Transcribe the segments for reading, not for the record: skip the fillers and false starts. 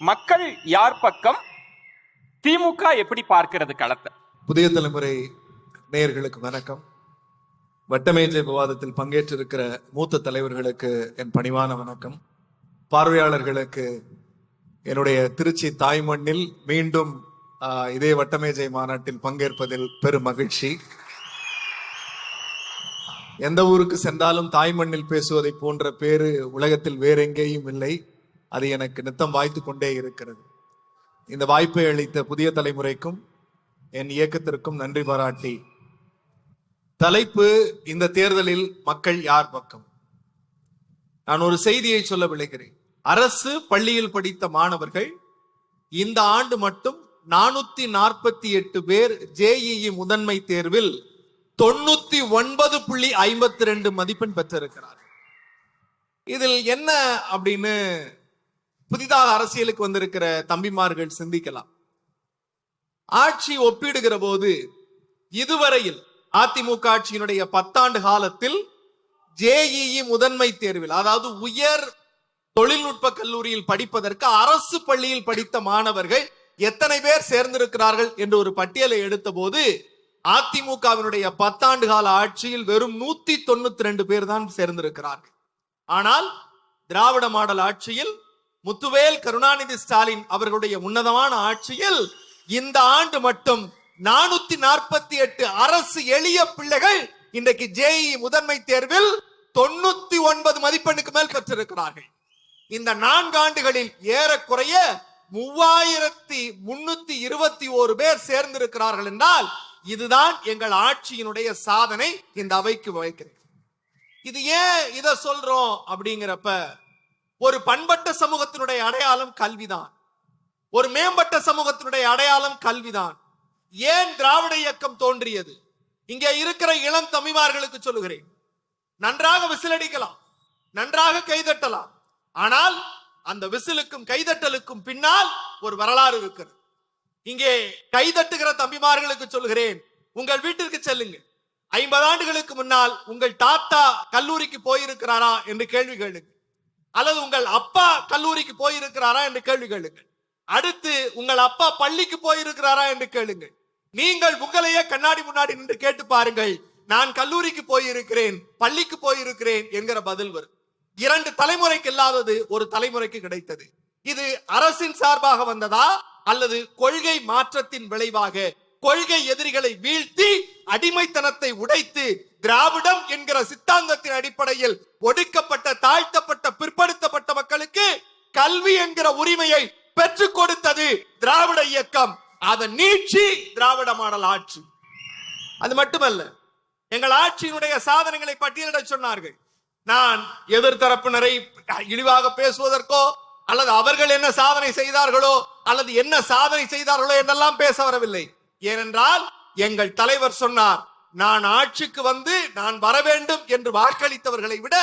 மக்கள் யார் பக்கம்? திமுக எப்படி பார்க்கிறது களத்தை? புதிய தலைமுறை நேயர்களுக்கு வணக்கம். வட்டமேஜை விவாதத்தில் பங்கேற்றிருக்கிற மூத்த தலைவர்களுக்கு என் பணிவான வணக்கம். பார்வையாளர்களுக்கு என்னுடைய திருச்சி தாய்மண்ணில் மீண்டும் இதே வட்டமேஜை மாநாட்டில் பங்கேற்பதில் பெரும் மகிழ்ச்சி. எந்த ஊருக்கு சென்றாலும் தாய்மண்ணில் பேசுவதை போன்ற பேரு உலகத்தில் வேறெங்கேயும் இல்லை. அது எனக்கு நித்தம் வாய்த்து கொண்டே இருக்கிறது. இந்த வாய்ப்பை அளித்த புதிய தலைமுறைக்கும் என் இயக்கத்திற்கும் நன்றி பாராட்டி, தலைப்பு இந்த தேர்தலில் மக்கள் யார் பக்கம். நான் ஒரு செய்தியை சொல்ல விளைகிறேன். அரசு பள்ளியில் படித்த மாணவர்கள் இந்த ஆண்டு மட்டும் 448 பேர் JEE முதன்மை தேர்வில் 99.52 மதிப்பெண் பெற்றிருக்கிறார். இதில் என்ன அப்படின்னு புதிதாக அரசியலுக்கு வந்திருக்கிற தம்பிமார்கள் சிந்திக்கலாம். ஆட்சி ஒப்பிடுகிற போது இதுவரையில் அதிமுக ஆட்சியினுடைய 10 ஆண்டு காலத்தில் JEE முதன்மை தேர்வில், அதாவது உயர் தொழில்நுட்ப கல்லூரியில் படிப்பதற்கு அரசு பள்ளியில் படித்த மாணவர்கள் எத்தனை பேர் சேர்ந்திருக்கிறார்கள் என்று ஒரு பட்டியலை எடுத்த போது அதிமுகவினுடைய 10 ஆண்டு கால ஆட்சியில் வெறும் 192 பேர் தான் சேர்ந்திருக்கிறார்கள். ஆனால் திராவிட மாடல் ஆட்சியில் முத்துவேல் கருணாநிதி ஸ்டாலின் அவர்களுடைய உன்னதமான ஆட்சியில் இந்த ஆண்டு மட்டும் 448 அரசு எளிய பிள்ளைகள் இன்றைக்கு JEE முதன்மை தேர்வில் 99 மதிப்பெண்ணுக்கு மேல் பெற்றிருக்கிறார்கள். இந்த 4 ஆண்டுகளில் ஏறக்குறைய 3321 பேர் சேர்ந்திருக்கிறார்கள் என்றால் இதுதான் எங்கள் ஆட்சியினுடைய சாதனை. இந்த அவைக்கு வைக்கிறேன். இது ஏன் இத சொல்றோம் அப்படிங்கிறப்ப, ஒரு பண்பட்ட சமூகத்தினுடைய அடையாளம் கல்விதான். ஒரு மேம்பட்ட சமூகத்தினுடைய அடையாளம் கல்விதான். ஏன் திராவிட இயக்கம் தோன்றியது? இங்கே இருக்கிற இளம் தம்பிமார்களுக்கு சொல்லுகிறேன், நன்றாக விசிலடிக்கலாம், நன்றாக கைதட்டலாம். ஆனால் அந்த விசிலுக்கும் கைதட்டலுக்கும் பின்னால் ஒரு வரலாறு இருக்கிறது. இங்கே கைதட்டுகிற தம்பிமார்களுக்கு சொல்லுகிறேன், உங்கள் வீட்டிற்கு செல்லுங்க. 50 ஆண்டுகளுக்கு முன்னால் உங்கள் தாத்தா கல்லூரிக்கு போயிருக்கிறாரா என்று கேள்வி கேளுங்க. அல்லது உங்கள் அப்பா கல்லூரிக்கு போயிருக்கிறாரா என்று கேள்வி கேளுங்கள். அடுத்து உங்கள் அப்பா பள்ளிக்கு போயிருக்கிறாரா என்று கேளுங்கள். நீங்கள் உங்களையே கண்ணாடி முன்னாடி நின்று கேட்டு பாருங்கள், நான் கல்லூரிக்கு போயிருக்கிறேன், பள்ளிக்கு போயிருக்கிறேன் என்கிற பதில் வரும். 2 தலைமுறைக்கு இல்லாதது ஒரு தலைமுறைக்கு கிடைத்தது. இது அரசின் சார்பாக வந்ததா அல்லது கொள்கை மாற்றத்தின் விளைவாக கொள்கை எதிரிகளை வீழ்த்தி அடிமைத்தனத்தை உடைத்து திராவிடம் என்கிற சித்தாந்தத்தின் அடிப்படையில் ஒடுக்கப்பட்ட, தாழ்த்தப்பட்ட, பிற்படுத்தப்பட்ட மக்களுக்கு கல்வி என்கிற உரிமையை பெற்றுக் கொடுத்தது திராவிட இயக்கம். அதன் நீட்சி திராவிட மாடல் ஆட்சி. அது மட்டுமல்ல, எங்கள் ஆட்சியினுடைய சாதனைகளை பட்டியலிட சொன்னார்கள். நான் எதிர்த்தரப்பினரை இழிவாக பேசுவதற்கோ அல்லது அவர்கள் என்ன சாதனை செய்தார்களோ அல்லது என்ன சாதனை செய்தார்களோ என்றெல்லாம் பேச வரவில்லை. ஏனென்றால் எங்கள் தலைவர் சொன்னார், நான் ஆட்சிக்கு வந்து நான் வர வேண்டும் என்று வாக்களித்தவர்களை விட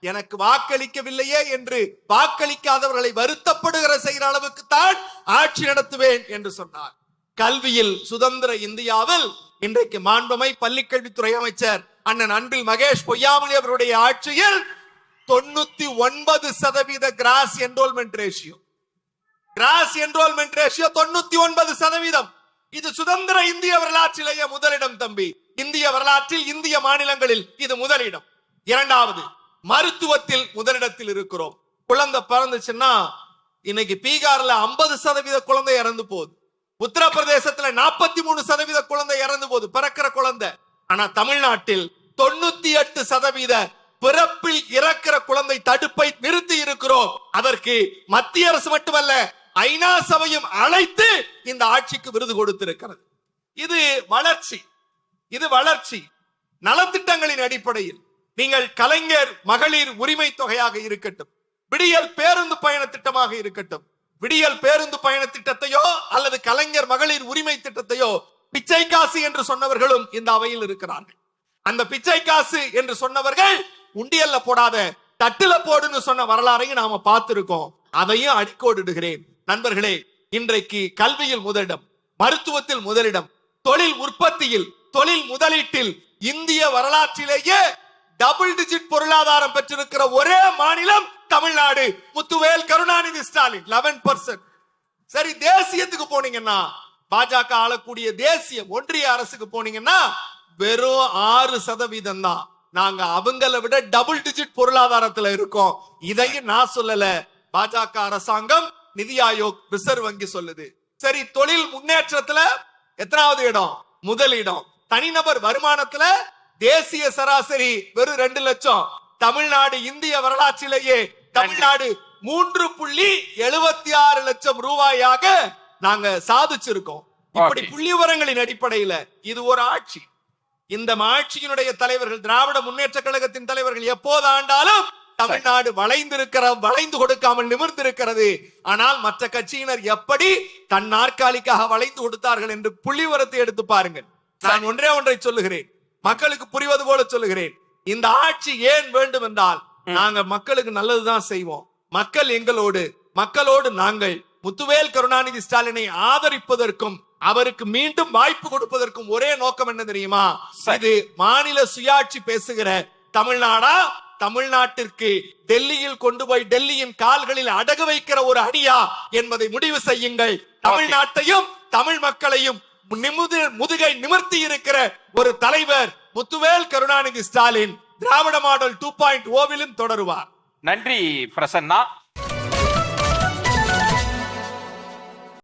எனக்கு வாக்களிக்கவில்லையே என்று வாக்களிக்காதவர்களை வருத்தப்படுகிற செய்கிற அளவுக்கு தான் ஆட்சி நடத்துவேன் என்று சொன்னார். கல்வியில் சுதந்திர இந்தியாவில் இன்றைக்கு மாண்புமை பள்ளிக்கல்வித்துறை அமைச்சர் அண்ணன் அன்பில் மகேஷ் பொய்யாமொழி அவருடைய ஆட்சியில் 99% cross enrolment ratio. Cross enrolment ratio 99%. இது சுதந்திர இந்திய வரலாற்றிலேயே முதலிடம் தம்பி. இந்திய வரலாற்றில், இந்திய மாநிலங்களில் இது முதலிடம். இரண்டாவது, மருத்துவத்தில் முதலிடத்தில் இருக்கிறோம். குழந்தை பிறந்துச்சுன்னா இன்னைக்கு பீகார்ல 50% குழந்தை இறந்து போகுது. உத்தரப்பிரதேசத்துல 43% குழந்தை இறந்து போகுது, பிறக்கிற குழந்தை. ஆனா தமிழ்நாட்டில் 98% பிறப்பில் இறக்கிற குழந்தை தடுப்பை நிறுத்தி இருக்கிறோம். அதற்கு மத்திய அரசு மட்டுமல்ல, ஐநா சபையும் அழைத்து இந்த ஆட்சிக்கு விருது கொடுத்திருக்கிறது. இது வளர்ச்சி, இது வளர்ச்சி. நலத்திட்டங்களின் அடிப்படையில் நீங்கள் கலைஞர் மகளிர் உரிமை தொகையாக இருக்கட்டும், விடியல் பேருந்து பயண திட்டமாக இருக்கட்டும், விடியல் பேருந்து பயண திட்டத்தையோ அல்லது கலைஞர் மகளிர் உரிமை திட்டத்தையோ பிச்சை காசு என்று சொன்னவர்களும் இந்த அவையில் இருக்கிறார்கள். அந்த பிச்சை காசு என்று சொன்னவர்கள் உண்டியல்ல போடாத தட்டுல போடுன்னு சொன்ன வரலாறையும் நாம பார்த்திருக்கோம். அதையும் அடிக்கோடிடுகிறேன். நண்பர்களே, இன்றைக்கு கல்வியில் முதலிடம், மருத்துவத்தில் முதலிடம், தொழில் உற்பத்தியில், தொழில் முதலீட்டில் இந்திய வரலாற்றிலேயே டபுள் டிஜிட் பொருளாதாரம் பெற்றிருக்கிற ஒரே மாநிலம் தமிழ்நாடு. முத்துவேல் கருணாநிதி ஸ்டாலின் 11%. சரி, தேசியத்துக்கு போனீங்கன்னா, பாஜக ஆளக்கூடிய தேசிய ஒன்றிய அரசுக்கு போனீங்கன்னா வெறும் 6% தான். நாங்க அவங்கள விட டபுள் டிஜிட் பொருளாதாரத்துல இருக்கோம். இதையும் நான் சொல்லல, பாஜக அரசாங்கம், நிதி ஆயோக், ரிசர்வ் வங்கி சொல்லுது. சரி, தொழில் முன்னேற்றத்துல எத்தனாவது இடம்? முதலிடம். தனிநபர் வருமானத்துல தேசிய சராசரி வெறும் 2 லட்சம். தமிழ்நாடு இந்திய வரலாற்றிலேயே தமிழ்நாடு 3.76 லட்சம் ரூபாயாக நாங்க சாதிச்சிருக்கோம். இப்படி புள்ளி விவரங்களின் அடிப்படையில இது ஒரு ஆட்சி. இந்த ஆட்சியினுடைய தலைவர்கள், திராவிட முன்னேற்ற கழகத்தின் தலைவர்கள் எப்போது ஆண்டாலும் தமிழ்நாடு வளைந்து கொடுக்காமல் நிமிர்ந்திருக்கிறது. ஆனால் மற்ற கட்சியினர் எப்படி தன் நாற்காலிக்காக வளைந்து கொடுத்தார்கள் என்று புள்ளிவரத்தை எடுத்து பாருங்கள். நான் ஒன்றை சொல்லுகிறேன், மக்களுக்கு புரிவது போல சொல்லுகிறேன். இந்த ஆட்சி ஏன் வேண்டும் என்றால், நாங்க மக்களுக்கு நல்லதுதான் செய்வோம். மக்கள் எங்களோடு, மக்களோடு நாங்கள். முத்துவேல் கருணாநிதி ஸ்டாலினை ஆதரிப்பதற்கும் அவருக்கு மீண்டும் வாய்ப்பு கொடுப்பதற்கும் ஒரே நோக்கம் என்ன தெரியுமா? இது மாநில சுயாட்சி பேசுகிற தமிழ்நாடா, தமிழ்நாட்டிற்கு டெல்லியில் கொண்டு போய் டெல்லியின் கால்களில் அடகு வைக்கிற ஒரு அணியா என்பதை முடிவு செய்யுங்கள். தமிழ்நாட்டையும் தமிழ் மக்களையும் முதுகை நிமிர்த்தி இருக்கிற ஒரு தலைவர் முத்துவேல் கருணாநிதி ஸ்டாலின் திராவிட மாடல் 2.0 தொடருவார். நன்றி பிரசன்னா.